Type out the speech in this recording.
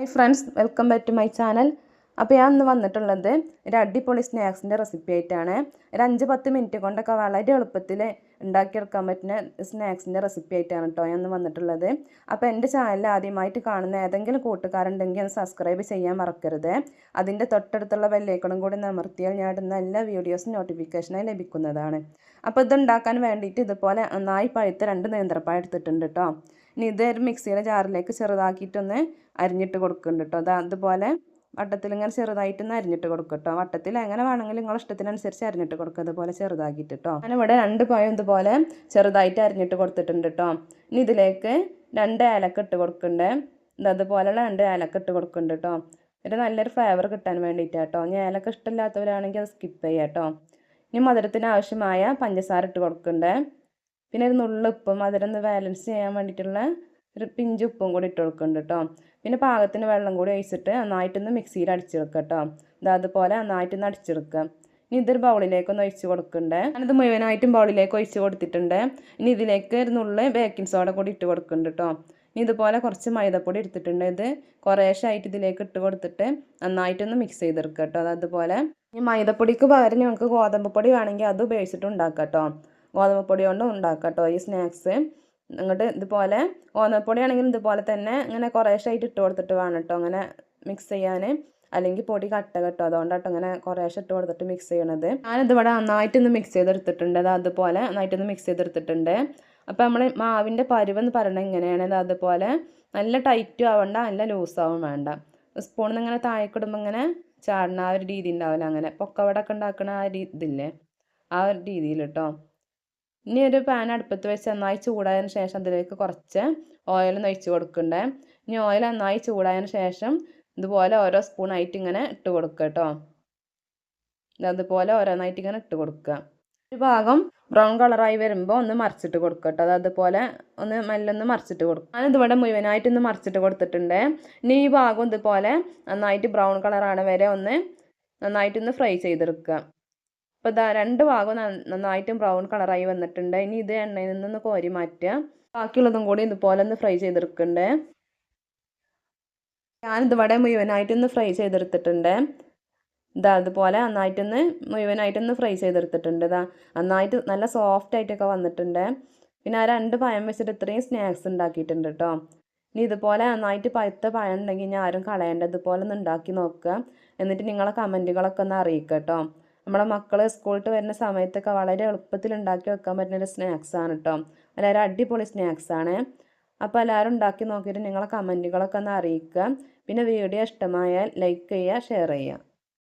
Hi friends, welcome back to my channel. അപ്പോൾ ഞാൻ ഇന്ന് വന്നിട്ടുള്ളത് ഒരു അടിപൊളി സ്നാക്സിൻ്റെ റെസിപ്പി ആയിട്ടാണ്. ഒരു 5-10 മിനിറ്റ് കൊണ്ടൊക്കെ വളരെ എളുപ്പത്തിൽ ഉണ്ടാക്കിയെടുക്കാൻ പറ്റുന്ന സ്നാക്സിൻ്റെ റെസിപ്പി ആയിട്ടാണ് കേട്ടോ ഞാൻ ഇന്ന് വന്നിട്ടുള്ളത്. അപ്പോൾ എൻ്റെ ചാനൽ ആദ്യമായിട്ട് കാണുന്ന ഏതെങ്കിലും കൂട്ടുകാരുണ്ടെങ്കിൽ ഒന്ന് സബ്സ്ക്രൈബ് ചെയ്യാൻ മറക്കരുത്. അതിൻ്റെ തൊട്ടടുത്തുള്ള ബെല്ലൈക്കണും കൂടി അമർത്തിയാൽ ഞാൻ ഇടുന്ന എല്ലാ വീഡിയോസും നോട്ടിഫിക്കേഷനായി ലഭിക്കുന്നതാണ്. അപ്പോൾ ഇതുണ്ടാക്കാൻ വേണ്ടിയിട്ട് ഇതുപോലെ നന്നായി പഴുത്ത 2 നേന്ത്രപ്പഴം എടുത്തിട്ടുണ്ട് കേട്ടോ. ഇനി ഇത് ഒരു മിക്സിയുടെ ജാറിലേക്ക് ചെറുതാക്കിയിട്ടൊന്ന് അരിഞ്ഞിട്ട് കൊടുക്കുന്നുണ്ട് കേട്ടോ. അതുപോലെ വട്ടത്തിൽ ഇങ്ങനെ ചെറുതായിട്ടൊന്ന് അരിഞ്ഞിട്ട് കൊടുക്കും കേട്ടോ. വട്ടത്തിൽ എങ്ങനെ വേണമെങ്കിലും നിങ്ങളുടെ ഇഷ്ടത്തിനനുസരിച്ച് അരിഞ്ഞിട്ട് കൊടുക്കുക. അതുപോലെ ചെറുതാക്കിയിട്ട് കേട്ടോ. ഞാനിവിടെ 2 പഴം ഇതുപോലെ ചെറുതായിട്ട് അരിഞ്ഞിട്ട് കൊടുത്തിട്ടുണ്ട് കേട്ടോ. ഇനി ഇതിലേക്ക് 2 ഏലക്ക ഇട്ട് കൊടുക്കുന്നുണ്ട്. അതുപോലെയുള്ള 2 ഏലക്ക ഇട്ട് കൊടുക്കുന്നുണ്ട് കേട്ടോ. ഒരു നല്ലൊരു ഫ്ലേവർ കിട്ടാൻ വേണ്ടിയിട്ടാണ് കേട്ടോ. ഇനി ഏലക്ക ഇഷ്ടമില്ലാത്തവരാണെങ്കിൽ അത് സ്കിപ്പ് ചെയ്യാം കേട്ടോ. ഇനി മധുരത്തിന് ആവശ്യമായ പഞ്ചസാര ഇട്ട് കൊടുക്കുന്നുണ്ട്. പിന്നെ ഒരു നുള്ളു ഉപ്പും മധുരം ഒന്ന് ബാലൻസ് ചെയ്യാൻ വേണ്ടിയിട്ടുള്ള ഒരു പിഞ്ച് ഉപ്പും കൂടി ഇട്ട് കൊടുക്കുന്നുണ്ട് കേട്ടോ. പിന്നെ പാകത്തിന് വെള്ളം കൂടി ഒഴിച്ചിട്ട് നന്നായിട്ടൊന്ന് മിക്സിയിൽ അടിച്ചെടുക്കുക കേട്ടോ. അതുപോലെ നന്നായിട്ടൊന്ന് അടിച്ചെടുക്കുക. ഇനി ഇതൊരു ബൗളിലേക്കൊന്ന് ഒഴിച്ച് കൊടുക്കുന്നുണ്ട്. ഞാനിത് മുഴുവനായിട്ടും ബൗളിലേക്ക് ഒഴിച്ച് കൊടുത്തിട്ടുണ്ട്. ഇനി ഇതിലേക്ക് ഒരു നുള്ളു ബേക്കിംഗ് സോഡ കൂടി ഇട്ട് കൊടുക്കുന്നുണ്ട് കേട്ടോ. ഇനി ഇതുപോലെ കുറച്ച് മൈദപ്പൊടി എടുത്തിട്ടുണ്ട്. ഇത് കുറേശ്ശായിട്ട് ഇതിലേക്ക് ഇട്ട് കൊടുത്തിട്ട് നന്നായിട്ടൊന്ന് മിക്സ് ചെയ്തെടുക്കുക കേട്ടോ. അതുപോലെ ഈ മൈദപ്പൊടിക്ക് പകരം ഞങ്ങൾക്ക് ഗോതമ്പ് പൊടി വേണമെങ്കിൽ അത് ഉപയോഗിച്ചിട്ട് ഉണ്ടാക്കാം കേട്ടോ. ഗോതമ്പ് പൊടി കൊണ്ടും ഉണ്ടാക്കാം കേട്ടോ ഈ സ്നാക്സ്. എന്നിട്ട് ഇതുപോലെ ഗോതമ്പൊടി ആണെങ്കിലും ഇതുപോലെ തന്നെ ഇങ്ങനെ കുറേശ്ശായിട്ട് ഇട്ട് കൊടുത്തിട്ട് വേണം കേട്ടോ അങ്ങനെ മിക്സ് ചെയ്യാൻ. അല്ലെങ്കിൽ പൊടി കട്ട കേട്ടോ. അതുകൊണ്ടാട്ടോ ഇങ്ങനെ കുറേശ്ശെ ഇട്ട് കൊടുത്തിട്ട് മിക്സ് ചെയ്യണത്. ഞാനിതിവിടെ നന്നായിട്ടൊന്ന് മിക്സ് ചെയ്തെടുത്തിട്ടുണ്ട്. അതുപോലെ നന്നായിട്ടൊന്ന് മിക്സ് ചെയ്തെടുത്തിട്ടുണ്ട്. അപ്പോൾ നമ്മൾ മാവിൻ്റെ പരുവെന്ന് പറയുന്നത് ഇങ്ങനെയാണ്. അതുപോലെ നല്ല ടൈറ്റും ആവണ്ട, നല്ല ലൂസാവും വേണ്ട. സ്പൂണിൽ നിന്ന് ഇങ്ങനെ താഴേക്കിടുമ്പോൾ ഇങ്ങനെ ചാടുന്ന ആ ഒരു രീതി ഉണ്ടാവില്ല. അങ്ങനെ പൊക്കവടൊക്കെ ഉണ്ടാക്കുന്ന ആ ഇതില്ലേ, ആ ഒരു രീതിയിൽ കേട്ടോ. ഇനി ഒരു പാൻ അടുപ്പത്ത് വെച്ച് നന്നായി ചൂടായതിന് ശേഷം അതിലേക്ക് കുറച്ച് ഓയിൽ ഒഴിച്ച് കൊടുക്കണ്ടേ. ഇനി ഓയിൽ നന്നായി ചൂടായതിന് ശേഷം ഇതുപോലെ ഓരോ സ്പൂണായിട്ട് ഇങ്ങനെ ഇട്ട് കൊടുക്കുക കേട്ടോ. അതുപോലെ ഓരോന്നായിട്ട് ഇങ്ങനെ ഇട്ട് കൊടുക്കുക. ഒരു ഭാഗം ബ്രൗൺ കളറായി വരുമ്പോൾ ഒന്ന് മറിച്ചിട്ട് കൊടുക്കുക കേട്ടോ. അതുപോലെ ഒന്ന് മെല്ലൊന്ന് മറിച്ചിട്ട് കൊടുക്കും. ഞാനിതിവിടെ മുഴുവനായിട്ടൊന്ന് മറിച്ചിട്ട് കൊടുത്തിട്ടുണ്ട്. ഇനി ഈ ഭാഗം ഇതുപോലെ നന്നായിട്ട് ബ്രൗൺ കളറാണ് വരെ ഒന്ന് നന്നായിട്ടൊന്ന് ഫ്രൈ ചെയ്തെടുക്കുക. അപ്പോൾ ഇതാ 2 ഭാഗവും നന്നായിട്ടും ബ്രൗൺ കളറായി വന്നിട്ടുണ്ട്. ഇനി ഇത് എണ്ണയിൽ നിന്നൊന്ന് കോരി മാറ്റുക. ബാക്കിയുള്ളതും കൂടി ഇതുപോലെ ഒന്ന് ഫ്രൈ ചെയ്തെടുക്കണ്ടേ. ഞാനിതിവിടെ മുഴുവനായിട്ടൊന്ന് ഫ്രൈ ചെയ്തെടുത്തിട്ടുണ്ട്. അതുപോലെ നന്നായിട്ടൊന്ന് മുഴുവനായിട്ടൊന്ന് ഫ്രൈ ചെയ്തെടുത്തിട്ടുണ്ട്. നന്നായിട്ട് നല്ല സോഫ്റ്റ് ആയിട്ടൊക്കെ വന്നിട്ടുണ്ട്. പിന്നെ ആ 2 പഴം വെച്ചിട്ട് ഇത്രയും സ്നാക്സ് ഉണ്ടാക്കിയിട്ടുണ്ട് കേട്ടോ. ഇനി ഇതുപോലെ നന്നായിട്ട് പഴുത്ത പഴം ഉണ്ടെങ്കിൽ ഞാൻ ആരും കളയേണ്ട. ഇതുപോലെ ഒന്ന് ഉണ്ടാക്കി നോക്കുക. എന്നിട്ട് നിങ്ങളെ കമൻറ്റുകളൊക്കെ ഒന്ന് അറിയിക്കുക കേട്ടോ. നമ്മളെ മക്കൾ സ്കൂളിട്ട് വരുന്ന സമയത്തൊക്കെ വളരെ എളുപ്പത്തിൽ ഉണ്ടാക്കി വെക്കാൻ പറ്റുന്നൊരു സ്നാക്സാണ് കേട്ടോ. വളരെ അടിപൊളി സ്നാക്സാണ്. അപ്പോൾ എല്ലാവരും ഉണ്ടാക്കി നോക്കിയിട്ട് നിങ്ങളെ കമൻറ്റുകളൊക്കെ ഒന്ന് അറിയിക്കുക. പിന്നെ വീഡിയോ ഇഷ്ടമായാൽ ലൈക്ക് ചെയ്യുക, ഷെയർ ചെയ്യുക.